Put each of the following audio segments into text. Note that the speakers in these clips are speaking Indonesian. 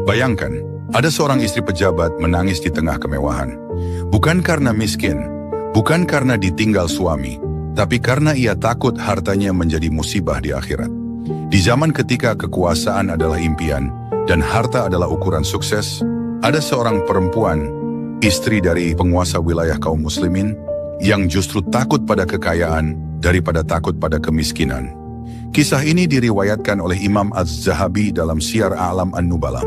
Bayangkan, ada seorang istri pejabat menangis di tengah kemewahan. Bukan karena miskin, bukan karena ditinggal suami, tapi karena ia takut hartanya menjadi musibah di akhirat. Di zaman ketika kekuasaan adalah impian dan harta adalah ukuran sukses, ada seorang perempuan, istri dari penguasa wilayah kaum muslimin, yang justru takut pada kekayaan daripada takut pada kemiskinan. Kisah ini diriwayatkan oleh Imam Az-Zahabi dalam Syiar A'lam An-Nubala.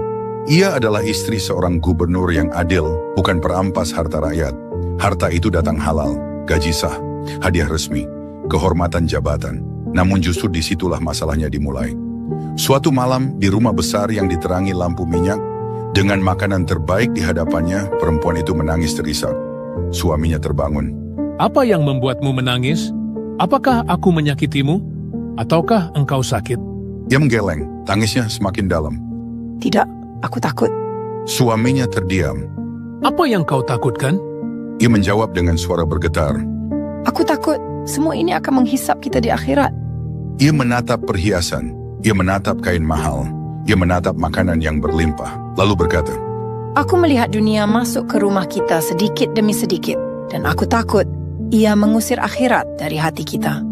Ia adalah istri seorang gubernur yang adil, bukan perampas harta rakyat. Harta itu datang halal, gaji sah, hadiah resmi, kehormatan jabatan. Namun justru disitulah masalahnya dimulai. Suatu malam di rumah besar yang diterangi lampu minyak, dengan makanan terbaik di hadapannya, perempuan itu menangis terisak. Suaminya terbangun. Apa yang membuatmu menangis? Apakah aku menyakitimu? Ataukah engkau sakit? Ia menggeleng, tangisnya semakin dalam. Tidak, aku takut. Suaminya terdiam. Apa yang kau takutkan? Ia menjawab dengan suara bergetar. Aku takut semua ini akan menghisap kita di akhirat. Ia menatap perhiasan, ia menatap kain mahal, ia menatap makanan yang berlimpah, lalu berkata, Aku melihat dunia masuk ke rumah kita sedikit demi sedikit, dan aku takut ia mengusir akhirat dari hati kita.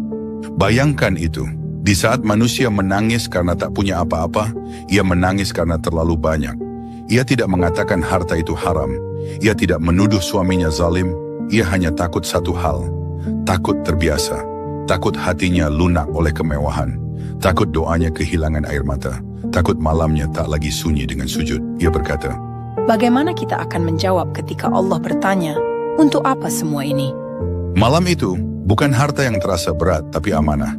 Bayangkan itu, di saat manusia menangis karena tak punya apa-apa, ia menangis karena terlalu banyak. Ia tidak mengatakan harta itu haram, ia tidak menuduh suaminya zalim, ia hanya takut satu hal, takut terbiasa, takut hatinya lunak oleh kemewahan, takut doanya kehilangan air mata, takut malamnya tak lagi sunyi dengan sujud. Ia berkata, Bagaimana kita akan menjawab ketika Allah bertanya, untuk apa semua ini? malam itu, bukan harta yang terasa berat, tapi amanah.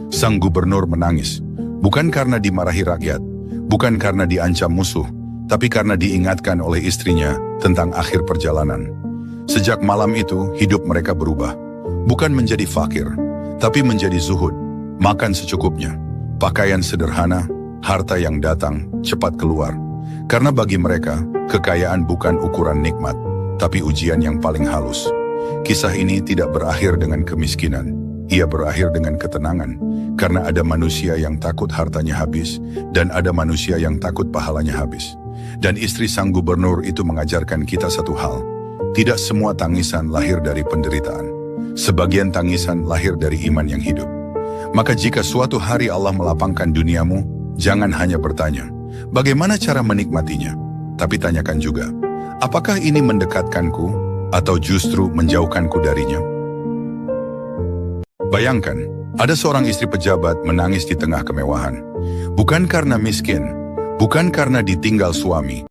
Sang gubernur menangis, bukan karena dimarahi rakyat, bukan karena diancam musuh, tapi karena diingatkan oleh istrinya tentang akhir perjalanan. Sejak malam itu, hidup mereka berubah. Bukan menjadi fakir, tapi menjadi zuhud, makan secukupnya, pakaian sederhana, harta yang datang cepat keluar. Karena bagi mereka, kekayaan bukan ukuran nikmat, tapi ujian yang paling halus. Kisah ini tidak berakhir dengan kemiskinan, ia berakhir dengan ketenangan, karena ada manusia yang takut hartanya habis, dan ada manusia yang takut pahalanya habis. Dan istri sang gubernur itu mengajarkan kita satu hal, tidak semua tangisan lahir dari penderitaan. Sebagian tangisan lahir dari iman yang hidup. Maka jika suatu hari Allah melapangkan duniamu, jangan hanya bertanya, bagaimana cara menikmatinya? Tapi tanyakan juga, apakah ini mendekatkanku atau justru menjauhkanku darinya? Bayangkan, ada seorang istri pejabat menangis di tengah kemewahan. Bukan karena miskin, bukan karena ditinggal suami,